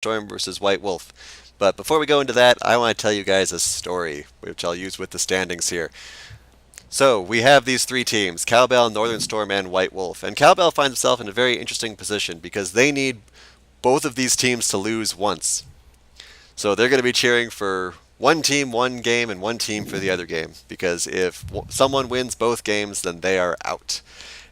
Storm versus White Wolf. But before we go into that, I want to tell you guys a story, which I'll use with the standings here. So we have these three teams: Cowbell, Northern Storm, and White Wolf. And Cowbell finds himself in a very interesting position because they need both of these teams to lose once. So they're going to be cheering for one team one game and one team for the other game, because if someone wins both games, then they are out.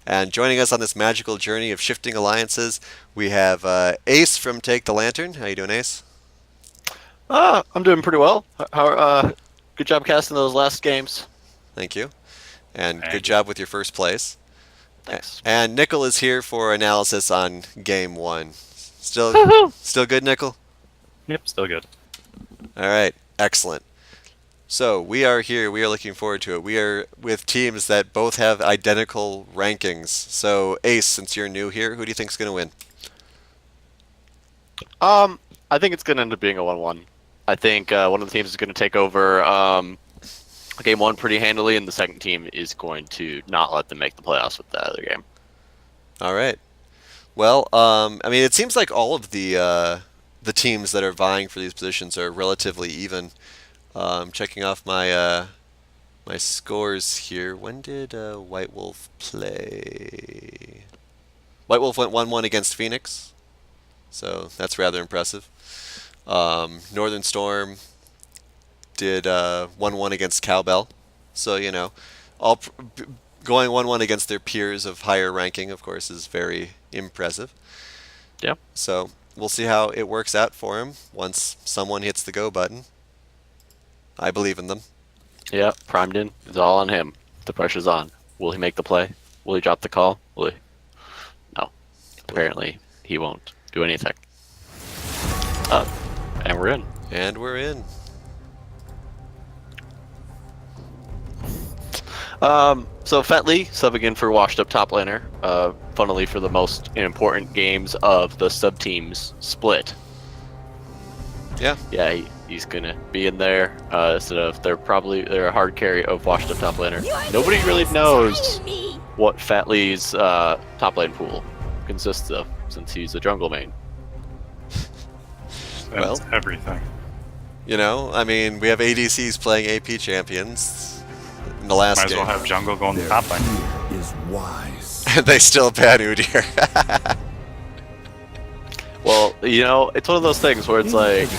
And joining us on this magical journey of shifting alliances, we have Ace from Take the Lantern. How you doing, Ace? I'm doing pretty well. Good job casting those last games. Thank you. And Thank good you. job with your first place. Thanks. And Nickel is here for analysis on game one. Still, Woohoo! still good, Nickel? Yep, still good. All right, excellent. So we are here. We are looking forward to it. We are with teams that both have identical rankings. So Ace, since you're new here, who do you think is going to win? I think it's going to end up being a 1-1. I think one of the teams is going to take over game one pretty handily, and the second team is going to not let them make the playoffs with the other game. All right. Well, I mean, it seems like all of the teams that are vying for these positions are relatively even. Checking off my scores here. When did White Wolf play? White Wolf went 1-1 against Phoenix, so that's rather impressive. Northern Storm did 1-1 against Cowbell, so all going 1-1 against their peers of higher ranking, of course, is very impressive. Yeah. So we'll see how it works out for him once someone hits the go button. I believe in them. Yeah, primed in. It's all on him. The pressure's on. Will he make the play? Will he drop the call? Will he? No. Apparently, he won't do anything. And we're in. And we're in. So Fetley subbing in for washed up top laner. Funnily for the most important games of the sub teams split. Yeah. Yeah, he's gonna be in there. Instead of they're a hard carry of washed up top laner. Nobody really knows what Fatley's top lane pool consists of, since he's a jungle main. That's Well. everything. I mean, we have ADCs playing AP champions in the last Might as game. well have jungle going to top lane. Is wise. And they still ban Udyr. Well, it's one of those things where it's like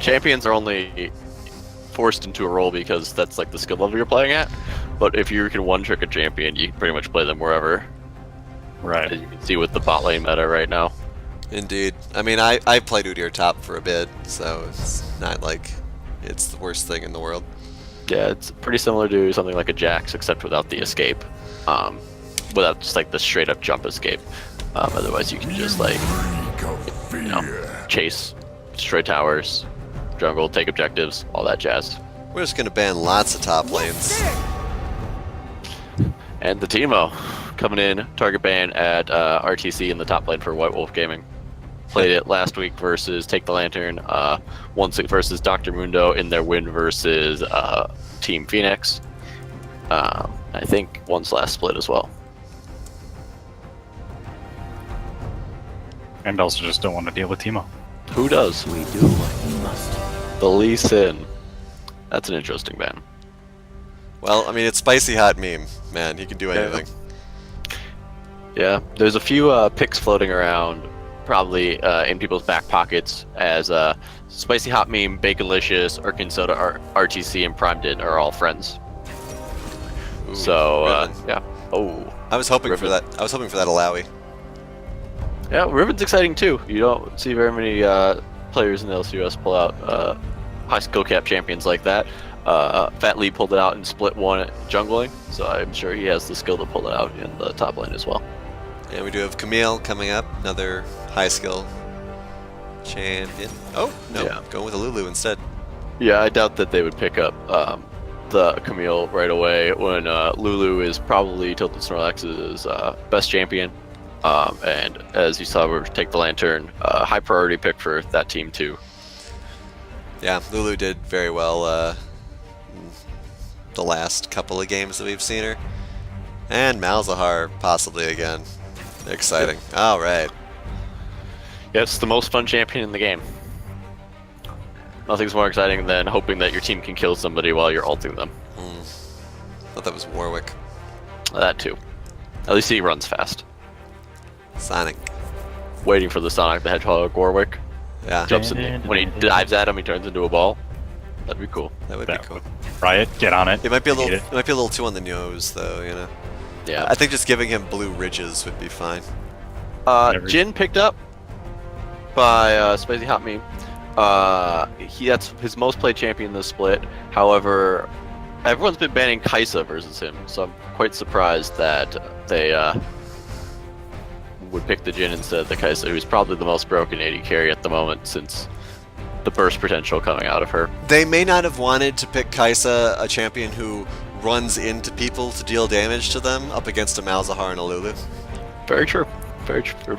champions are only forced into a role because that's like the skill level you're playing at. But if you can one trick a champion, you can pretty much play them wherever. As Right. you can see with the bot lane meta right now. Indeed. I mean, I played Udyr top for a bit, so it's not like it's the worst thing in the world. Yeah, it's pretty similar to something like a Jax, except without the escape. Without just like the straight up jump escape. Otherwise, you can just like chase, destroy towers, jungle, take objectives, all that jazz. We're just gonna ban lots of top lanes. And the Teemo coming in, target ban at RTC in the top lane for White Wolf Gaming. Played it last week versus Take the Lantern, once versus Dr. Mundo in their win versus Team Phoenix. I think once last split as well. And also just don't want to deal with Teemo. Who does? We do what we must. The Lee Sin. That's an interesting ban. Well, I mean, it's spicy hot meme, man. He can do anything. Yeah, there's a few picks floating around, probably in people's back pockets, as Spicy Hot Meme, Baconlicious, Urkin Soda, RTC, and Primed In are all friends. Ooh, So Riven. yeah. Oh, I was hoping for Riven. that. I was hoping for that Alawi. yeah. Riven's exciting too. You don't see very many players in the LCUS pull out high skill cap champions like that. Fat Lee pulled it out in split one at jungling, so I'm sure he has the skill to pull it out in the top lane as well. And we do have Camille coming up, another high skill champion. Oh no, Yeah. going with a Lulu instead. Yeah, I doubt that they would pick up the Camille right away when Lulu is probably Tilted Snorlax's best champion. And as you saw, we Take the Lantern, high priority pick for that team too. Yeah, Lulu did very well the last couple of games that we've seen her. And Malzahar possibly again. Exciting. All right. It's the most fun champion in the game. Nothing's more exciting than hoping that your team can kill somebody while you're ulting them. Thought that was Warwick. That too. At least he runs fast. Sonic. Waiting for the Sonic the Hedgehog Warwick. Yeah, Jumps in. When he dives at him, he turns into a ball. That'd be cool. that would be cool. Riot, get on it. It might be a little. Hate It might be a little too on the nose, though. You know. Yeah. I think just giving him blue ridges would be fine. Jin picked up by Spicy Hot Meme. That's his most played champion in the split. However, everyone's been banning Kaisa versus him, so I'm quite surprised that they would pick the Jin instead of the Kaisa, who's probably the most broken AD carry at the moment since the burst potential coming out of her. They may not have wanted to pick Kaisa, a champion who runs into people to deal damage to them, up against a Malzahar and a Lulu. Very true. Very true.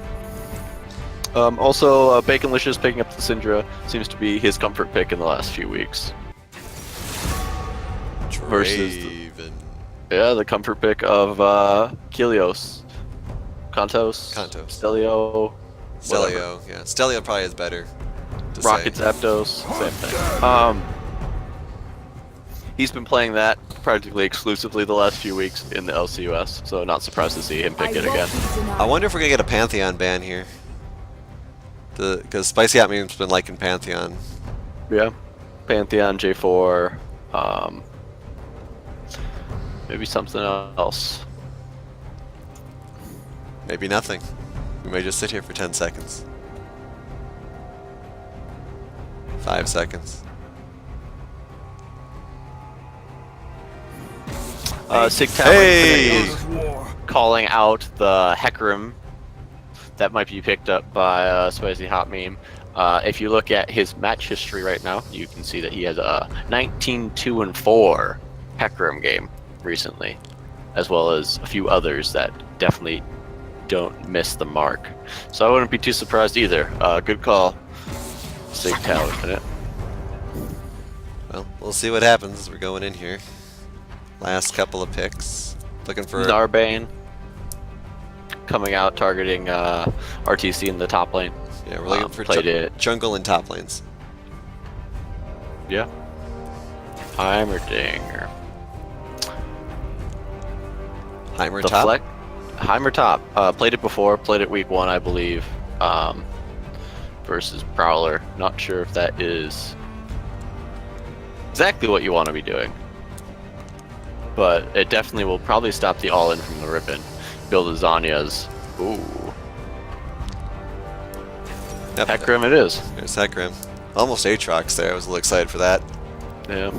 Also, Baconlicious picking up the Syndra seems to be his comfort pick in the last few weeks. Versus the comfort pick of Kilios, Kantos, Stelio, Stelio, yeah. Stelio probably is better. To Rocket say. Zapdos, same thing. He's been playing that practically exclusively the last few weeks in the LCUS, so not surprised to see him pick it again. I wonder if we're gonna get a Pantheon ban here. Because Spicy Hot Meme's been liking Pantheon. Yeah, Pantheon, J4, maybe something else. Maybe nothing. We may just sit here for 10 seconds. 5 seconds. Sig Tower is calling out the Hecarim that might be picked up by Spicy Hot Meme. If you look at his match history right now, you can see that he has a 19-2-4 Hecarim game recently, as well as a few others that definitely don't miss the mark. So I wouldn't be too surprised either. Good call, Sig Tower, isn't it? Well, we'll see what happens as we're going in here. Last couple of picks. Looking for Zarbane coming out, targeting RTC in the top lane. Yeah, we're looking for played it. jungle and top lanes. Yeah. Heimerdinger. Heimer The top. Heimer top. Played it before. Played it week 1, I believe. Versus Prowler. Not sure if that is exactly what you want to be doing. But it definitely will probably stop the all-in from the Rippin. Build a Zanya's. Ooh. Yep. Hecarim it is. There's Hecarim. Almost Aatrox there. I was a little excited for that. Yeah.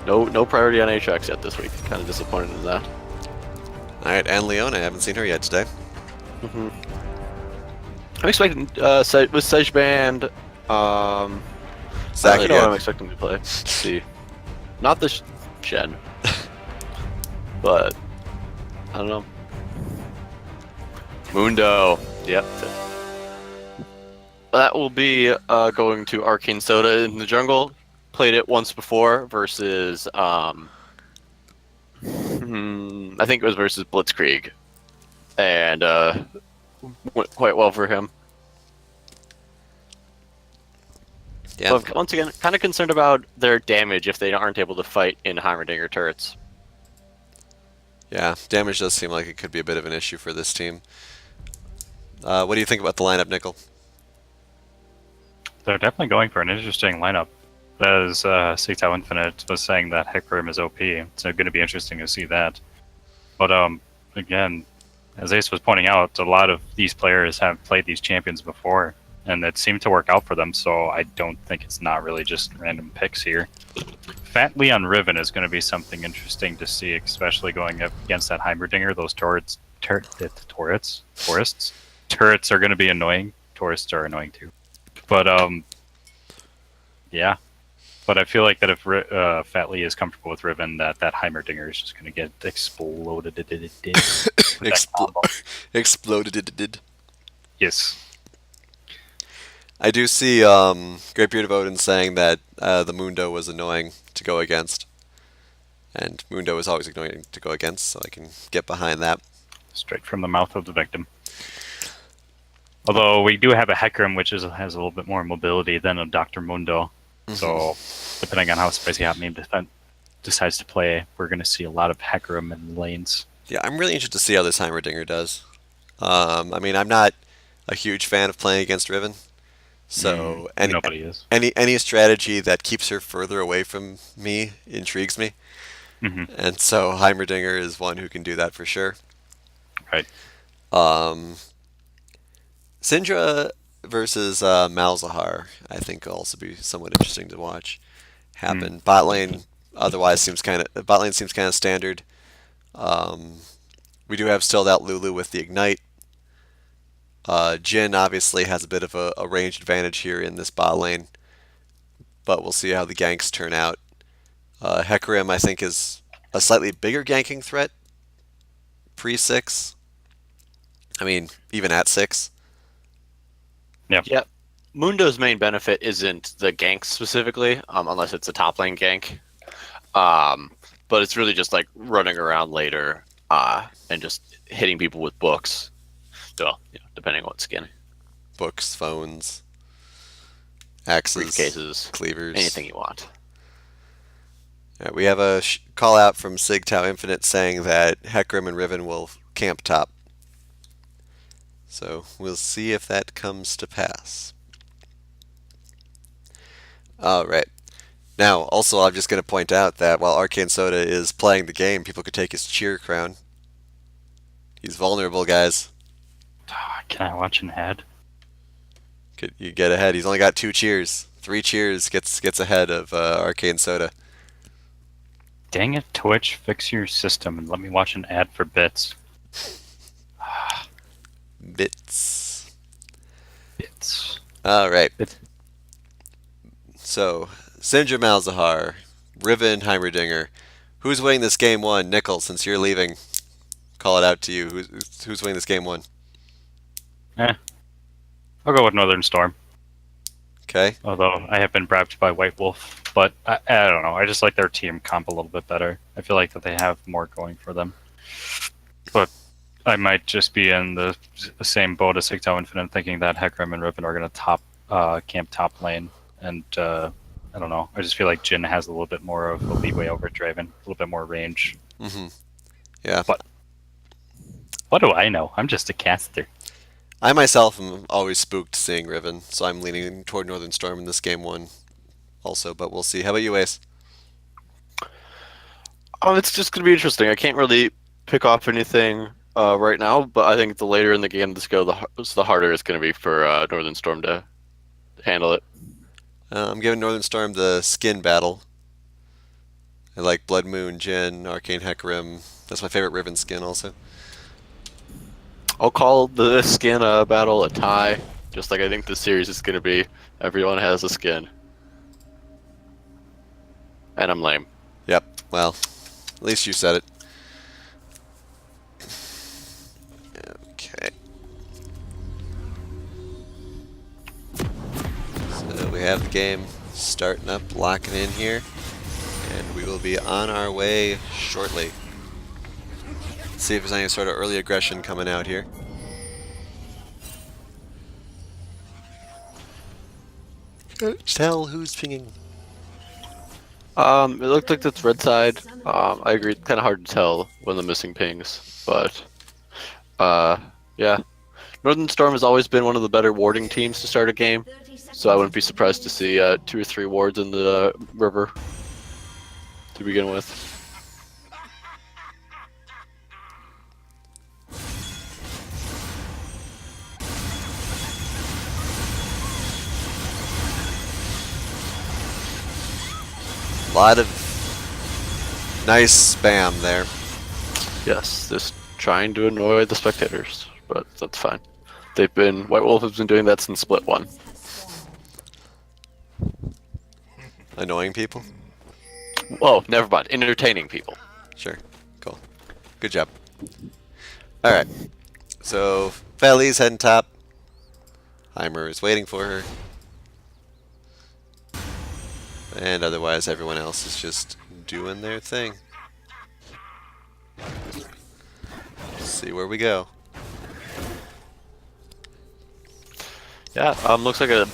No priority on Aatrox yet this week. Kind of disappointed in that. Alright, and Leona. I haven't seen her yet today. I'm expecting with Sedge Band. I don't really know what I'm expecting to play. Let's see. Not this gen. But I don't know. Mundo. Yep. That will be going to Arcane Soda in the jungle. Played it once before versus I think it was versus Blitzkrieg. And went quite well for him. Yeah. So I'm, once again, kind of concerned about their damage if they aren't able to fight in Heimerdinger turrets. Yeah, damage does seem like it could be a bit of an issue for this team. What do you think about the lineup, Nickel? They're definitely going for an interesting lineup. As Sigtao Infinite was saying that Hecarim is OP, it's going to be interesting to see that. But again, as Ace was pointing out, a lot of these players have played these champions before, and it seemed to work out for them, so I don't think it's not really just random picks here. Fatly on Riven is going to be something interesting to see, especially going up against that Heimerdinger. Those turrets are going to be annoying. Tourists are annoying too. But yeah. But I feel like that if Fatly is comfortable with Riven, that Heimerdinger is just going to get exploded. Exploded. Yes. I do see Great Beard of Odin saying that the Mundo was annoying to go against. And Mundo is always annoying to go against, so I can get behind that. Straight from the mouth of the victim. Although we do have a Hecarim, which has a little bit more mobility than a Dr. Mundo. So depending on how Spicy Hot Meme decides to play, we're going to see a lot of Hecarim in lanes. Yeah, I'm really interested to see how this Heimerdinger does. I mean, I'm not a huge fan of playing against Riven, so Nobody is. any strategy that keeps her further away from me intrigues me, Hmm. and so Heimerdinger is one who can do that for sure. Right. Um, Syndra versus Malzahar, I think will also be somewhat interesting to watch happen. Bot lane bot lane seems kind of standard. Um, we do have still that Lulu with the ignite. Jhin obviously has a bit of a range advantage here in this bot lane, but we'll see how the ganks turn out. Hecarim, I think, is a slightly bigger ganking threat pre-6. I mean, even at 6. Yep. Mundo's main benefit isn't the gank specifically, unless it's a top lane gank. But it's really just like running around later and just hitting people with books. Well, depending on what skin. Books, phones, axes, Briefcases, cleavers. anything you want. Yeah, we have a call out from Sigtau Infinite saying that Hecarim and Riven will camp top. So we'll see if that comes to pass. Alright. Now, also, I'm just going to point out that while Arcane Soda is playing the game, people could take his cheer crown. He's vulnerable, guys. Can I watch an ad? Could you get ahead? He's only got 2 cheers. 3 cheers gets ahead of Arcane Soda. Dang it, Twitch, fix your system and let me watch an ad for bits. Bits. Bits. Alright. Bits. So, Syndra Malzahar, Riven Heimerdinger. Who's winning this game 1? Nickel, since you're leaving, call it out to you. Who's winning this game 1? I'll go with Northern Storm. Okay. Although I have been bribed by White Wolf, but I don't know. I just like their team comp a little bit better. I feel like that they have more going for them. But I might just be in the same boat as Sigtau Infinite, thinking that Hecarim and Riven are going to camp top lane, and I don't know. I just feel like Jhin has a little bit more of a leeway over Draven, a little bit more range. Yeah. But what do I know? I'm just a caster. I myself am always spooked seeing Riven, so I'm leaning toward Northern Storm in this game 1 also, but we'll see. How about you, Ace? It's just going to be interesting. I can't really pick off anything right now, but I think the later in the game this go, the harder it's going to be for Northern Storm to handle it. I'm giving Northern Storm the skin battle. I like Blood Moon, Jhin, Arcane Hecarim. That's my favorite Riven skin also. I'll call the skin battle a tie, just like I think this series is going to be. Everyone has a skin. And I'm lame. Yep, well, at least you said it. Okay. So we have the game starting up, locking in here, and we will be on our way shortly. See if there's any sort of early aggression coming out here. Tell who's pinging. It looked like that's red side. I agree. It's kind of hard to tell when the missing pings, but yeah. Northern Storm has always been one of the better warding teams to start a game, so I wouldn't be surprised to see 2 or 3 wards in the river to begin with. A lot of nice spam there. Yes, just trying to annoy the spectators, but that's fine. White Wolf has been doing that since Split 1. Annoying people? Oh, never mind. Entertaining people. Sure. Cool. Good job. Alright. So, Valley's heading top. Heimer is waiting for her. And otherwise, everyone else is just doing their thing. See where we go. Yeah, looks like a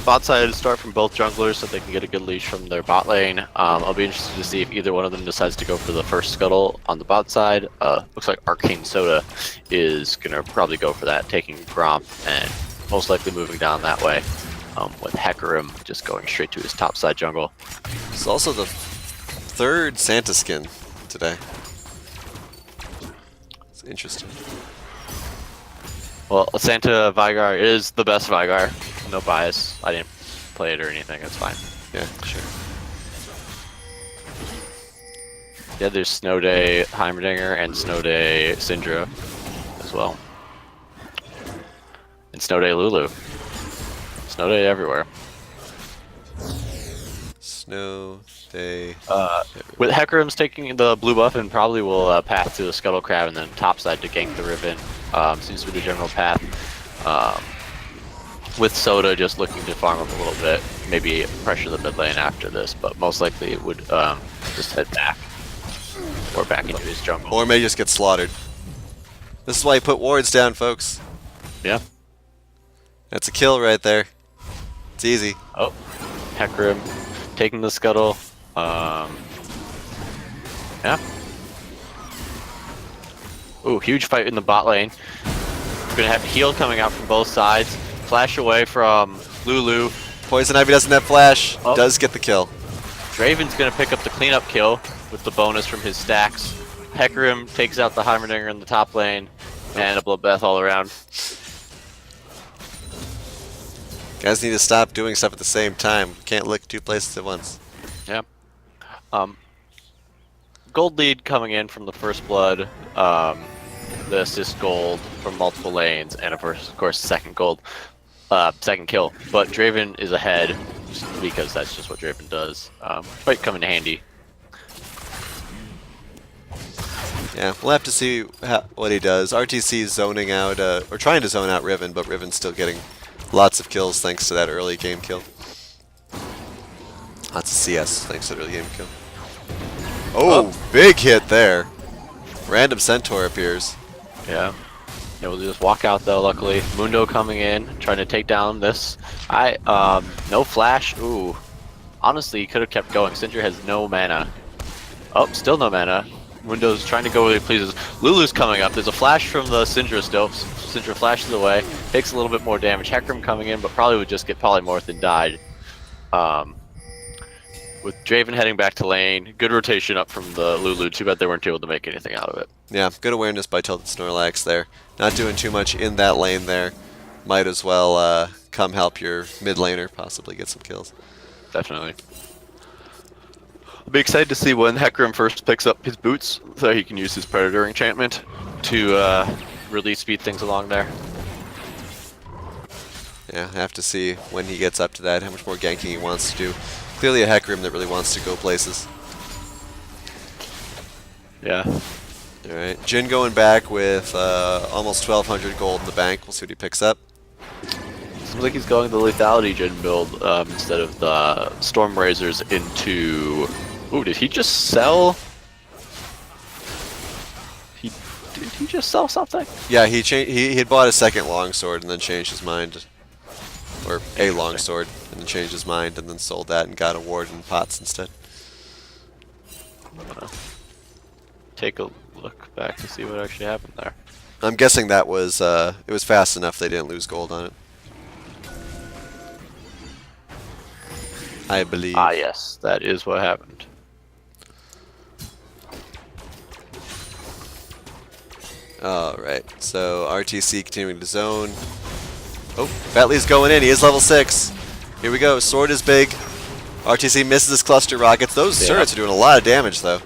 bot side start from both junglers so they can get a good leash from their bot lane. I'll be interested to see if either one of them decides to go for the first scuttle on the bot side. Looks like Arcane Soda is gonna probably go for that, taking Gromp and most likely moving down that way. With Hecarim just going straight to his top side jungle. It's also the third Santa skin today. It's interesting. Well, Santa Vigar is the best Vigar. No bias. I didn't play it or anything. That's fine. Yeah, sure. Yeah, there's Snow Day Heimerdinger and Snow Day Syndra as well. And Snow Day Lulu. Snow Day everywhere. Snow Day. With Hecarim's taking the blue buff and probably will path to the Scuttle Crab and then topside to gank the Riven. Seems to be the general path. With Soda just looking to farm up a little bit, maybe pressure the mid lane after this, but most likely it would just head back. Or back into his jungle. Or may just get slaughtered. This is why you put wards down, folks. Yeah. That's a kill right there. It's easy. Oh, Hecarim taking the Scuttle. Yeah. Ooh, huge fight in the bot lane. We're gonna have heal coming out from both sides. Flash away from Lulu. Poison Ivy doesn't have flash. Oh. Does get the kill. Draven's gonna pick up the cleanup kill with the bonus from his stacks. Hecarim takes out the Heimerdinger in the top lane, and a bloodbath all around. Guys need to stop doing stuff at the same time. Can't lick two places at once. Yeah. Gold lead coming in from the first blood. The assist gold from multiple lanes, and of course second gold, second kill. But Draven is ahead just because that's just what Draven does. Might come in handy. Yeah, we'll have to see what he does. RTC is zoning out, or trying to zone out Riven, but Riven's still getting lots of kills thanks to that early game kill. Lots of CS thanks to that early game kill. Oh, big hit there. Random Centaur appears. Yeah. Yeah, we'll just walk out though, luckily. Mundo coming in, trying to take down this. No flash. Ooh. Honestly, he could have kept going. Syndra has no mana. Oh, still no mana. Mundo's trying to go where he pleases. Lulu's coming up. There's a flash from the Syndra still. Syndra flashes away. Takes a little bit more damage. Hecarim coming in, but probably would just get polymorphed and died. With Draven heading back to lane, good rotation up from the Lulu. Too bad they weren't able to make anything out of it. Yeah, good awareness by Tilted Snorlax there. Not doing too much in that lane there. Might as well come help your mid laner, possibly get some kills. Definitely. I'll be excited to see when Hecarim first picks up his boots, so he can use his Predator enchantment to really speed things along there. Yeah, I have to see when he gets up to that, how much more ganking he wants to do. Clearly a Hecarim that really wants to go places. Yeah. Alright, Jin going back with almost 1,200 gold in the bank. We'll see what he picks up. Seems like he's going the lethality Jin build instead of the Storm Razors into... Ooh, did he just sell... Did he just sell something? Yeah, he had bought a second longsword and then changed his mind. Or a longsword, and then changed his mind and then sold that and got a ward in pots instead. I'm gonna take a look back to see what actually happened there. I'm guessing that was, it was fast enough they didn't lose gold on it. I believe. Ah, yes, that is what happened. Alright, so RTC continuing to zone. Oh, Batley's going in. He is level 6. Here we go. Sword is big. RTC misses his cluster rockets. Those turrets are doing a lot of damage, though.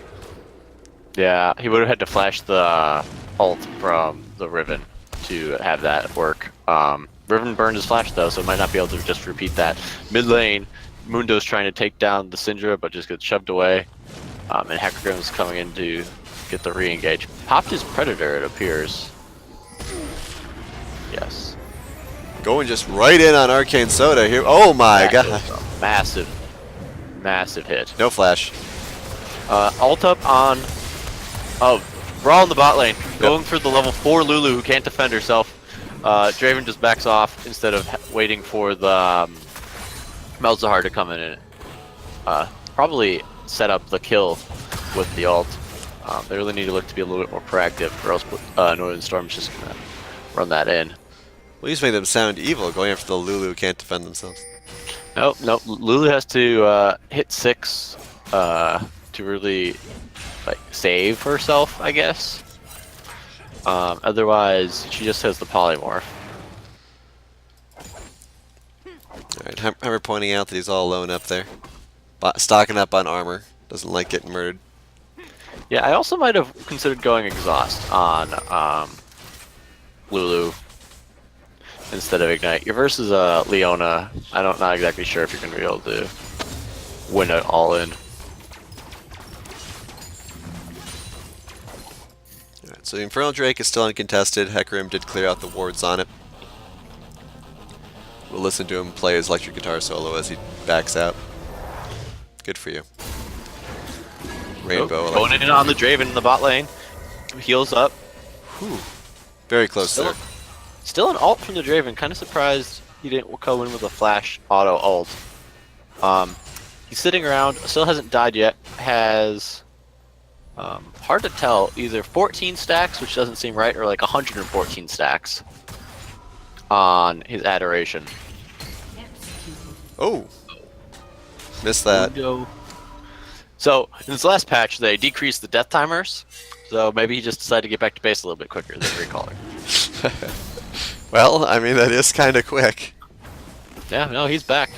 Yeah, he would have had to flash the ult from the Riven to have that work. Riven burned his flash, though, so might not be able to just repeat that. Mid lane, Mundo's trying to take down the Syndra, but just gets shoved away. And Hecarim's coming in to get the re-engage. Popped his Predator, it appears. Yes. Going just right in on Arcane Soda here. Oh my god. Massive, massive hit. No flash. Ult up on... Oh, Brawl in the bot lane. Going for the level 4 Lulu who can't defend herself. Draven just backs off instead of waiting for the Malzahar to come in and probably set up the kill with the ult. They really need to look to be a little bit more proactive, or else Northern Storm's just gonna run that in. Well, you just make them sound evil, going after the Lulu who can't defend themselves. Nope, nope. Lulu has to hit 6 to really like save herself, I guess. Otherwise, she just has the polymorph. Alright, Hammer pointing out that he's all alone up there. Stocking up on armor. Doesn't like getting murdered. Yeah, I also might have considered going exhaust on Lulu instead of ignite. Your versus Leona, not exactly sure if you're going to be able to win it all in. Alright, so the Infernal Drake is still uncontested. Hecarim did clear out the wards on it. We'll listen to him play his electric guitar solo as he backs out. Good for you. Rainbow. Going in on the Draven in the bot lane. Heals up. Whew. Very close there. Still an ult from the Draven. Kind of surprised he didn't go in with a flash auto ult. He's sitting around. Still hasn't died yet. Has hard to tell. Either 14 stacks, which doesn't seem right, or like 114 stacks on his adoration. Oh. Missed that. So, in this last patch, they decreased the death timers, so maybe he just decided to get back to base a little bit quicker than recalling. Well, I mean, that is kind of quick. Yeah, no, he's back.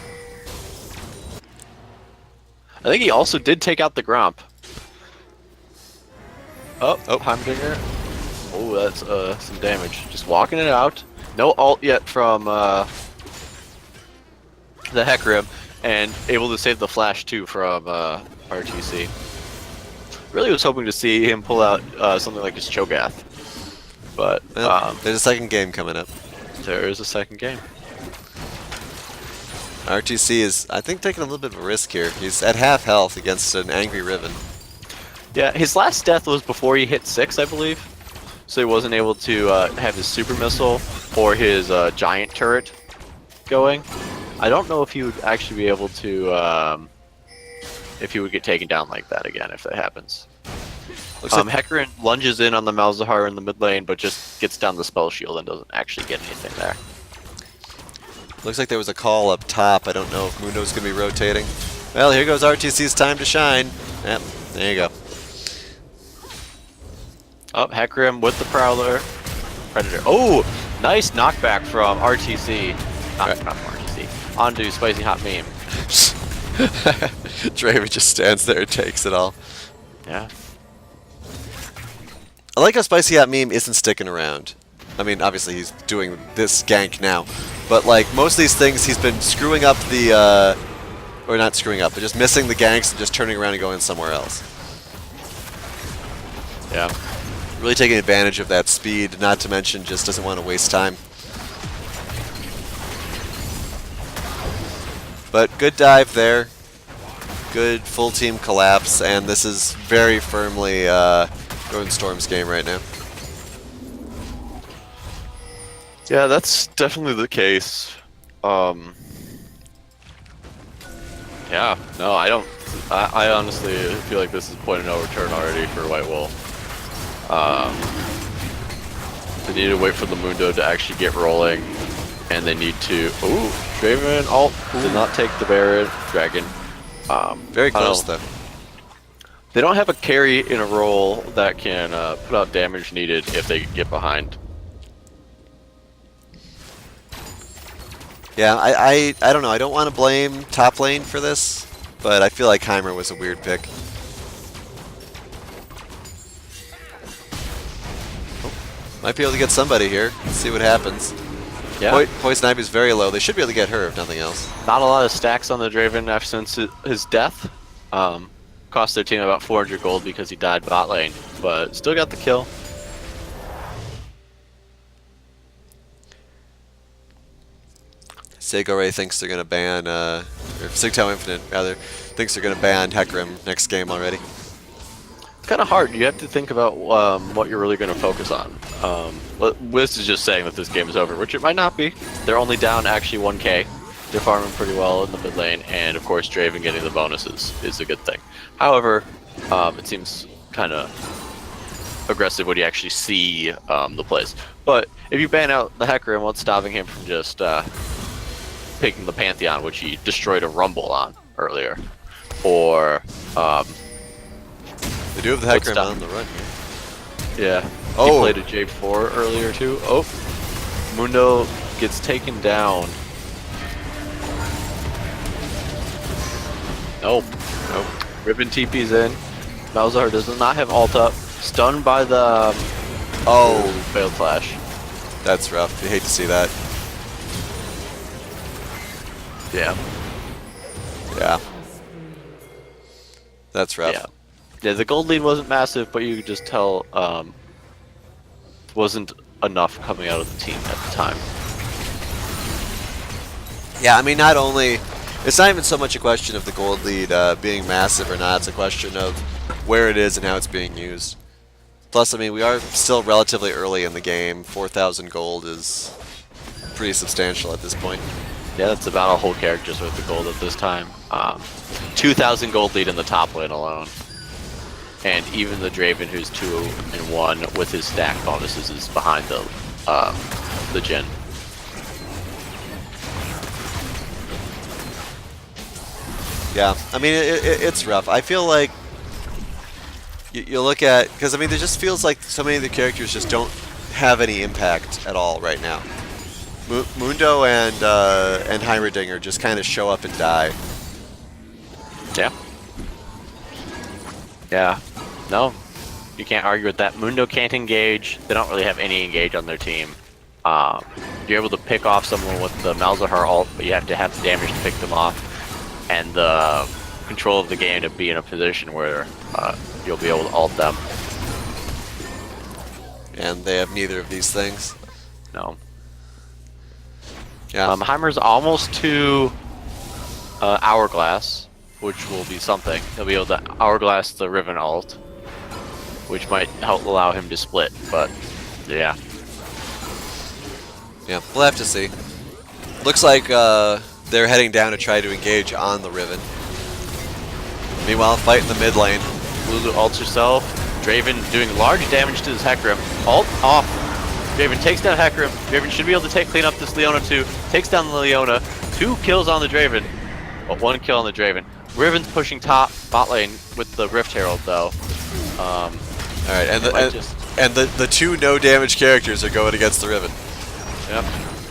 I think he also did take out the Gromp. Oh, Heimdinger. Oh, that's some damage. Just walking it out. No ult yet from the Hecarim, and able to save the flash too from RTC. Really was hoping to see him pull out something like his Cho'Gath, but Well, there's a second game coming up. there is a second game. RTC is, I think, taking a little bit of a risk here. He's at half health against an angry Riven. Yeah, his last death was before he hit 6, I believe, so he wasn't able to have his super missile or his giant turret going. I don't know if he would actually be able to, if he would get taken down like that again, if that happens. Hecarim lunges in on the Malzahar in the mid lane, but just gets down the spell shield and doesn't actually get anything there. Looks like there was a call up top. I don't know if Mundo's going to be rotating. Well, here goes RTC's time to shine. Yep, there you go. Oh, Hecarim with the Prowler. Predator. Oh, nice knockback from RTC. Not from RTC. Onto Spicy Hot Meme. Draven just stands there and takes it all. Yeah. I like how Spicy Hot Meme isn't sticking around. I mean, obviously he's doing this gank now, but like most of these things, he's been screwing up the, or not screwing up, but just missing the ganks and just turning around and going somewhere else. Yeah. Really taking advantage of that speed, not to mention just doesn't want to waste time. But good dive there. Good full team collapse, and this is very firmly Northern Storm's game right now. Yeah, that's definitely the case. Yeah, no, I don't. I honestly feel like this is point of no return already for White Wolf. They need to wait for the Mundo to actually get rolling, and they need to. Ooh, Draven ult did not take the Baron Dragon. Very close though. They don't have a carry in a role that can put out damage needed if they get behind. Yeah, I don't know. I don't want to blame top lane for this, but I feel like Heimer was a weird pick. Oh, might be able to get somebody here. Let's see what happens. Yeah. Poison Ivy's very low. They should be able to get her if nothing else. Not a lot of stacks on the Draven after since his death. Cost their team about 400 gold because he died bot lane, but still got the kill. Segoray thinks they're going to ban, or Sigtao Infinite, rather, thinks they're going to ban Hecarim next game already. It's kind of hard. You have to think about what you're really going to focus on. Wiz is just saying that this game is over, which it might not be. They're only down actually 1k. They're farming pretty well in the mid lane, and of course Draven getting the bonuses is a good thing. However, it seems kind of aggressive when you actually see the plays. But if you ban out the Hecarim, what's stopping him from just picking the Pantheon, which he destroyed a Rumble on earlier? Or, They do have the Hecarim on the run here. yeah, Oh. he played a J4 earlier too. Oh, Mundo gets taken down. Nope. Nope. Ribbon TP's in. Malzahar does not have ult up. Stunned by the Oh, failed flash. that's rough. You hate to see that. Yeah. Yeah. That's rough. Yeah. Yeah, the gold lead wasn't massive, but you could just tell wasn't enough coming out of the team at the time. Yeah, I mean, not only... It's not even so much a question of the gold lead being massive or not. It's a question of where it is and how it's being used. Plus, I mean, we are still relatively early in the game. 4,000 gold is pretty substantial at this point. Yeah, that's about a whole character's worth of gold at this time. 2,000 gold lead in the top lane alone. And even the Draven, who's 2-1 with his stack bonuses, is behind the Jhin. Yeah, I mean, it's rough. I feel like you look at... Because, I mean, it just feels like so many of the characters just don't have any impact at all right now. Mundo and Heimerdinger just kind of show up and die. Yeah. Yeah. No. You can't argue with that. Mundo can't engage. They don't really have any engage on their team. You're able to pick off someone with the Malzahar ult, but you have to have the damage to pick them off. And the control of the game to be in a position where you'll be able to ult them. And they have neither of these things. No. Yeah. Heimer's almost to Hourglass, which will be something. He'll be able to Hourglass the Riven ult, which might help allow him to split, but yeah. Yeah, we'll have to see. Looks like they're heading down to try to engage on the Riven. Meanwhile, fight in the mid lane. Lulu ults herself. Draven doing large damage to this Hecarim. Ult off. Draven takes down Hecarim. Draven should be able to clean up this Leona too. Takes down the Leona. 2 kills on the Draven. Well, 1 kill on the Draven. Riven's pushing bot lane with the Rift Herald though. Alright, and the 2 no damage characters are going against the Riven. Yep.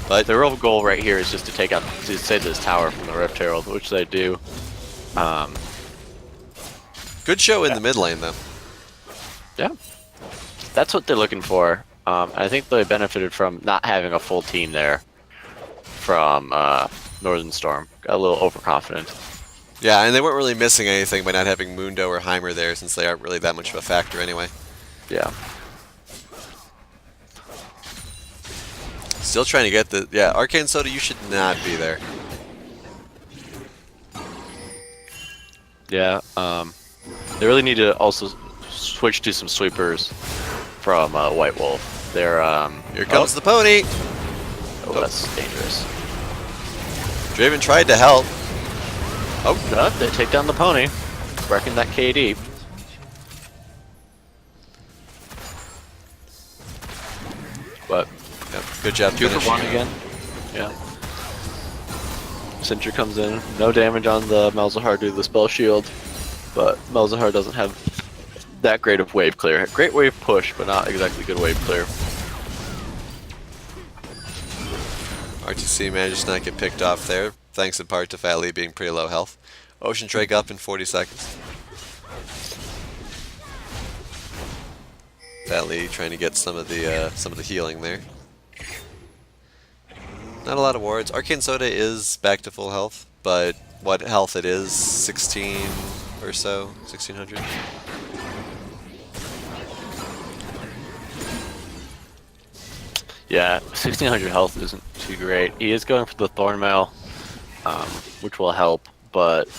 But The real goal right here is just to save this tower from the Rift Herald, which they do. good show in the mid lane though. Yeah. That's what they're looking for. I think they benefited from not having a full team there from Northern Storm. Got a little overconfident. Yeah, and they weren't really missing anything by not having Mundo or Heimer there since they aren't really that much of a factor anyway. Yeah. Still trying to get the... Yeah, Arcane Soda, you should not be there. Yeah. They really need to also switch to some sweepers from White Wolf. They're Here comes the pony! oh, that's dangerous. Draven tried to help. Oh, they take down the pony, wrecking that KD. But Yep, good job 2 for finishing 1 it. again. Yeah. Sentry comes in, no damage on the Malzahar due to the spell shield, but Malzahar doesn't have that great of wave clear. Great wave push, but not exactly good wave clear. RTC managed to not get picked off there, thanks in part to Fat Lee being pretty low health. Ocean Drake up in 40 seconds. Fat Lee trying to get some of the healing there. Not a lot of wards. Arcane Soda is back to full health, but what health it is, 16 or so, 1600. Yeah, 1600 health isn't too great. He is going for the Thornmail, which will help, but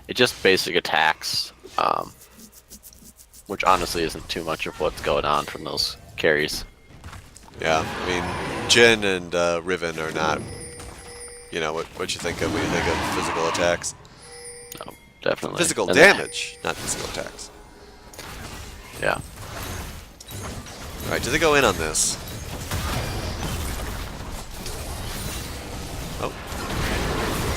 it just basic attacks, which honestly isn't too much of what's going on from those carries. Yeah, I mean, Jin and Riven are not, what you think of when you think of physical attacks. No, definitely. Physical And damage, not physical attacks. yeah. Alright, do they go in on this? Oh.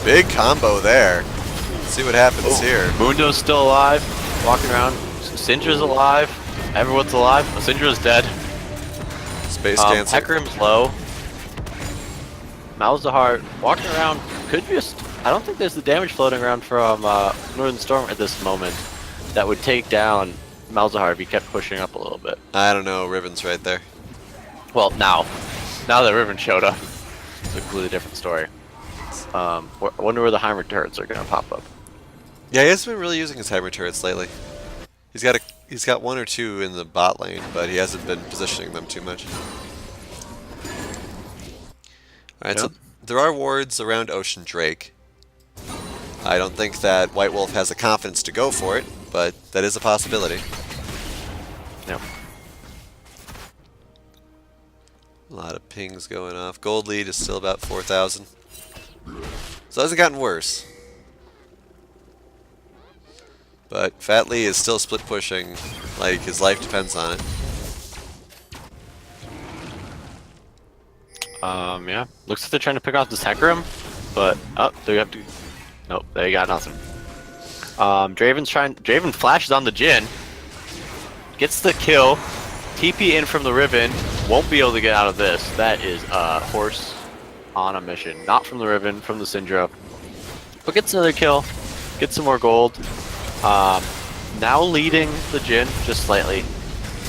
Big combo there. Let's see what happens here. Mundo's still alive, walking around. Syndra's alive. Everyone's alive. Syndra's dead. Space Dancer. Hecarim's low. Malzahar walking around. Could just. I don't think there's the damage floating around from Northern Storm at this moment that would take down Malzahar if he kept pushing up a little bit. I don't know, Riven's right there. Well, now that Riven showed up, it's a completely different story. I wonder where the Heimer turrets are going to pop up. Yeah, he hasn't been really using his Heimer turrets lately. He's got one or two in the bot lane, but he hasn't been positioning them too much. Alright, so there are wards around Ocean Drake. I don't think that White Wolf has the confidence to go for it, but that is a possibility. Yep. A lot of pings going off. Gold lead is still about 4,000. So it hasn't gotten worse. But Fat Lee is still split pushing like his life depends on it. Yeah. Looks like they're trying to pick off this Hecarim, but they have to. Nope, they got nothing. Draven flashes on the Jhin, gets the kill, TP in from the Riven, won't be able to get out of this. That is a horse on a mission. Not from the Riven, from the Syndra. But gets another kill, gets some more gold. Now leading the Jhin just slightly,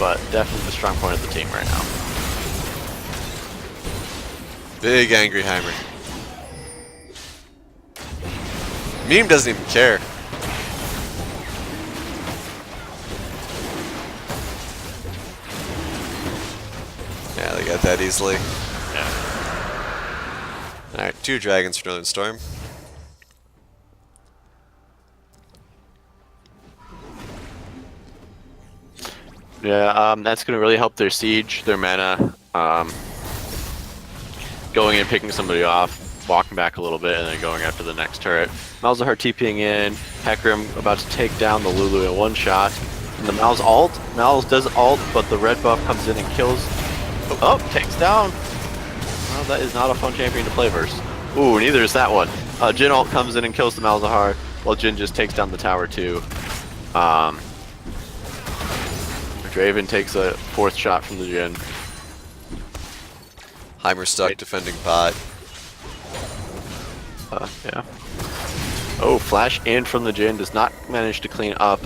but definitely the strong point of the team right now. Big angry Heimer. Meme doesn't even care. Yeah, they got that easily. Yeah. Alright, 2 dragons for Northern Storm. Yeah, that's going to really help their siege, their mana. Going in, picking somebody off, walking back a little bit, and then going after the next turret. Malzahar TPing in, Hecarim about to take down the Lulu in one shot. And the Mal's ult. Mal's does ult, but the red buff comes in and kills. Oh, takes down. Well, that is not a fun champion to play versus. Ooh, neither is that one. Jhin ult comes in and kills the Malzahar, while Jhin just takes down the tower too. Draven takes a 4th shot from the Jhin. Heimer stuck defending bot. Yeah. Oh, flash in from the Jhin does not manage to clean up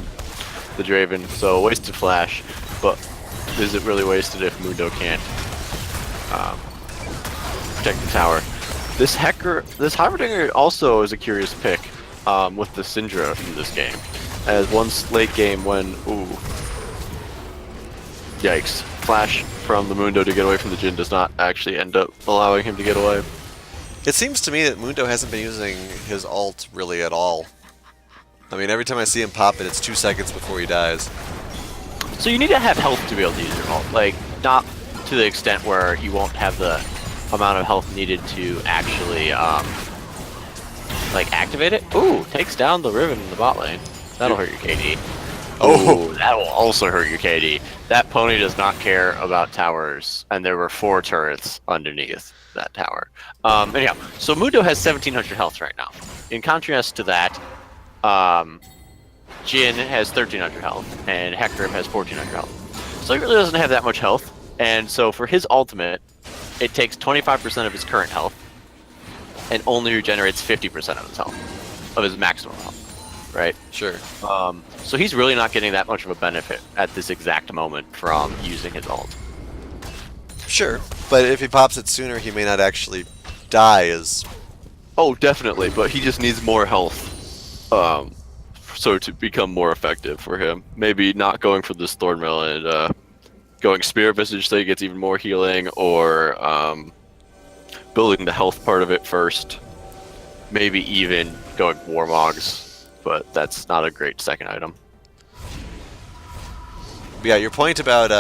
the Draven, so wasted flash, but is it really wasted if Mundo can't protect the tower? This Heimerdinger also is a curious pick with the Syndra from this game. As once late game when, yikes, flash from the Mundo to get away from the Jhin does not actually end up allowing him to get away. It seems to me that Mundo hasn't been using his ult really at all. I mean, every time I see him pop it, it's 2 seconds before he dies. So you need to have health to be able to use your ult. Like, not to the extent where you won't have the amount of health needed to actually, like, activate it. Ooh, takes down the Riven in the bot lane. That'll hurt your KD. Oh, that will also hurt your KD. That pony does not care about towers, and there were 4 turrets underneath that tower. Anyhow, so Mundo has 1,700 health right now. In contrast to that, Jhin has 1,300 health, and Hecarim has 1,400 health. So he really doesn't have that much health, and so for his ultimate, it takes 25% of his current health, and only regenerates 50% of his health, of his maximum health, right? Sure. So he's really not getting that much of a benefit at this exact moment from using his ult. Sure, but if he pops it sooner, he may not actually die as... Oh, definitely, but he just needs more health, so to become more effective for him. Maybe not going for this Thornmail and going Spirit Visage so he gets even more healing, or building the health part of it first. Maybe even going Warmogs, but that's not a great second item. Yeah, your point about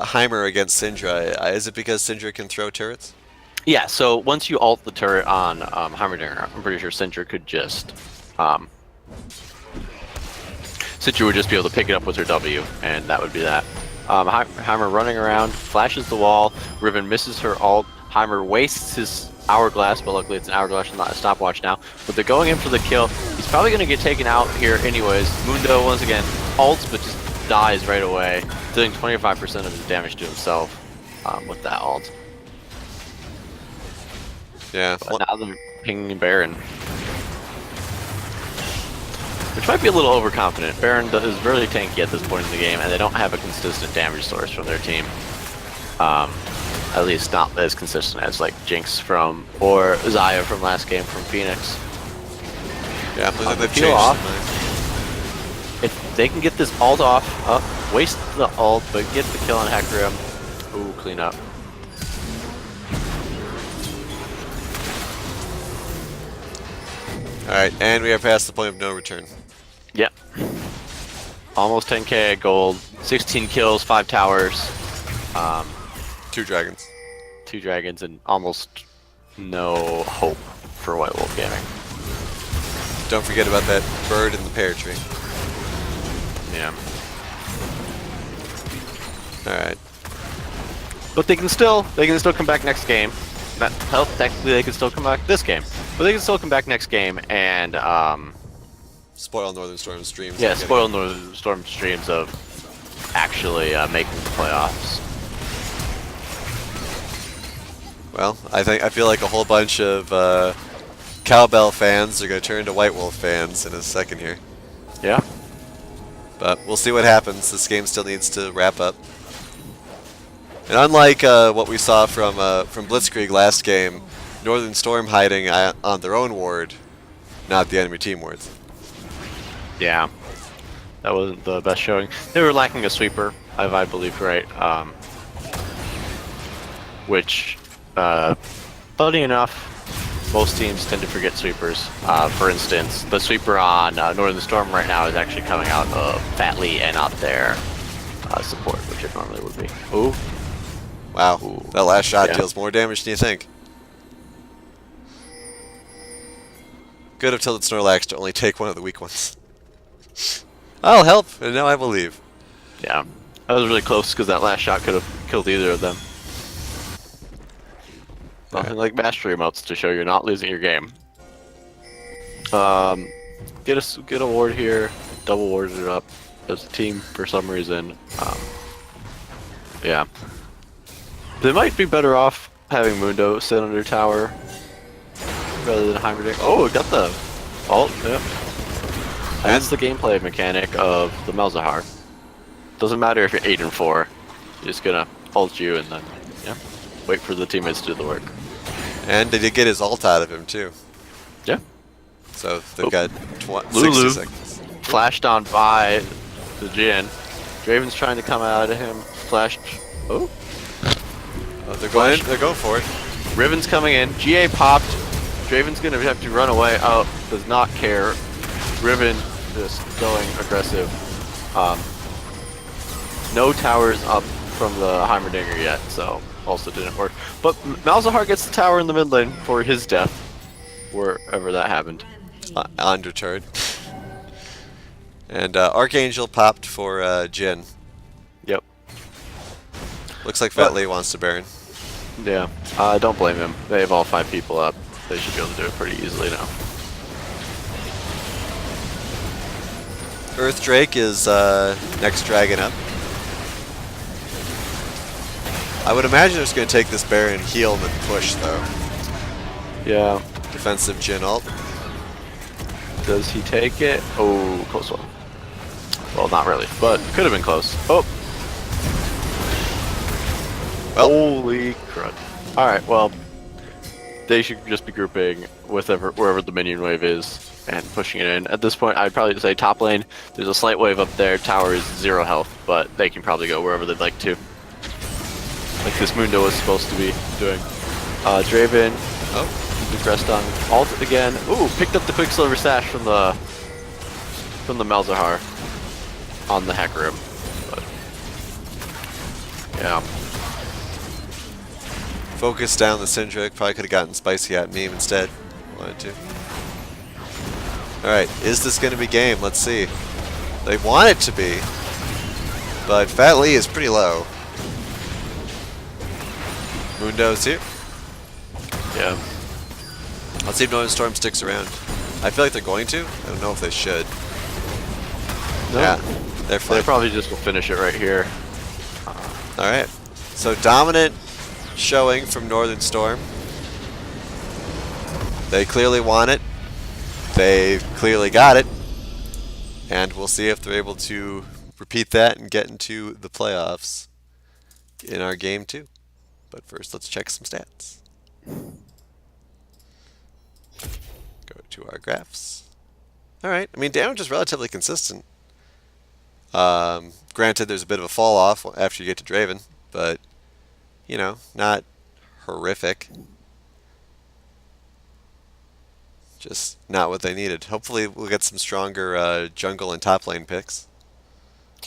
Heimer against Syndra, is it because Syndra can throw turrets? Yeah, so once you ult the turret on Heimerdinger, I'm pretty sure Syndra could just Syndra would just be able to pick it up with her W, and that would be that. Heimer running around, flashes the wall, Riven misses her ult, Heimer wastes his hourglass, but luckily it's an hourglass and not a stopwatch now. But they're going in for the kill. He's probably going to get taken out here anyways. Mundo, once again, ults, but just dies right away, doing 25% of his damage to himself with that ult. Yeah. But now they're pinging Baron. Which might be a little overconfident. Baron is really tanky at this point in the game, and they don't have a consistent damage source from their team. At least not as consistent as like Jinx or Xayah from last game from Phoenix. Yeah, but they've Peel changed. off. If they can get this ult off, waste the ult, but get the kill on Hecarim. Ooh, clean up. Alright, and we are past the point of no return. Yep. Almost 10k gold, 16 kills, 5 towers, 2 dragons. 2 dragons, and almost no hope for White Wolf Gaming. Don't forget about that bird in the pear tree. Yeah. Alright. But they can still come back next game. Not help. Technically, they can still come back this game, but they can still come back next game and Spoil Northern Storm's dreams. yeah, spoil Northern Storm streams of actually making the playoffs. Well, I feel like a whole bunch of Cowbell fans are going to turn to White Wolf fans in a second here. Yeah. But we'll see what happens. This game still needs to wrap up. And unlike what we saw from Blitzkrieg last game, Northern Storm hiding on their own ward, not the enemy team wards. Yeah. That wasn't the best showing. They were lacking a sweeper, I believe, right? Which, funny enough, most teams tend to forget sweepers. For instance, the sweeper on Northern Storm right now is actually coming out of Fatley and not their support, which it normally would be. Ooh. Wow, Ooh. that last shot Yeah. deals more damage than you think. Good have tilted Snorlax to only take one of the weak ones. I'll help, and now I will leave. Yeah. That was really close because that last shot could have killed either of them. Nothing like mastery emotes to show you're not losing your game. Get a ward here, double warded it up as a team for some reason. Yeah. They might be better off having Mundo sit under tower rather than Heimerdinger. Oh, it got the ult, yeah. That's the gameplay mechanic of the Malzahar. Doesn't matter if you're 8 and 4. You're just gonna ult you and then, yeah, wait for the teammates to do the work. And they did get his ult out of him, too. Yeah. So they've got 60 Lulu seconds. flashed on by the Jin. Draven's trying to come out of him. Flashed. Oh. Oh, they're going in. They're going for it. Riven's coming in. GA popped. Draven's gonna have to run away. Oh, does not care. Riven just going aggressive. No towers up from the Heimerdinger yet, so also didn't work. But Malzahar gets the tower in the mid lane for his death, wherever that happened. Undeterred. And Archangel popped for Jin. Yep. Looks like Fatley wants to Baron. Yeah. I don't blame him. They have all 5 people up. They should be able to do it pretty easily now. Earth Drake is next dragon up. I would imagine it's going to take this Baron heal and then push, though. Yeah. Defensive Jin ult. Does he take it? Oh, close one. Well, not really, but could have been close. Oh. Well. Holy crud. Alright, well, they should just be grouping with wherever the minion wave is and pushing it in. At this point, I'd probably say top lane. There's a slight wave up there. Tower is 0 health, but they can probably go wherever they'd like to. Like this Mundo was supposed to be doing. Draven. Oh. Pressed on ult again. Ooh, picked up the Quicksilver Sash from the Malzahar on the Hecarim. But Yeah. Focus down the Syndric. Probably could have gotten Spicy at me instead. Wanted to. Alright, is this going to be game? Let's see. They want it to be. But Fat Lee is pretty low. Mundo's here. Yeah. Let's see if Northern Storm sticks around. I feel like they're going to. I don't know if they should. No. Yeah, they're They fine. probably just will finish it right here. Alright. So dominant showing from Northern Storm. They clearly want it. They clearly got it. And we'll see if they're able to repeat that and get into the playoffs in our game 2. But first, let's check some stats. Go to our graphs. Alright, I mean, damage is relatively consistent. Granted, there's a bit of a fall off after you get to Draven, but, you know, not horrific. Just not what they needed. Hopefully, we'll get some stronger jungle and top lane picks.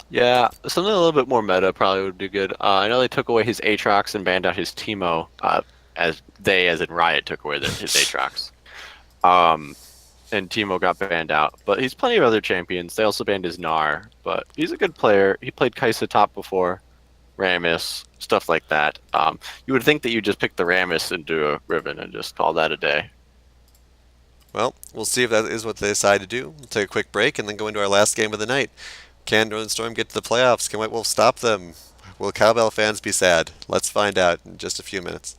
Yeah, something a little bit more meta probably would do good. I know they took away his Aatrox and banned out his Teemo, as in Riot, took away his Aatrox. And Teemo got banned out. But he's plenty of other champions. They also banned his Gnar, but he's a good player. He played Kai'Sa top before, Rammus, stuff like that. You would think that you just pick the Rammus and do a Riven and just call that a day. Well, we'll see if that is what they decide to do. We'll take a quick break and then go into our last game of the night. Can Northern Storm get to the playoffs? Can White Wolf stop them? Will Cowbell fans be sad? Let's find out in just a few minutes.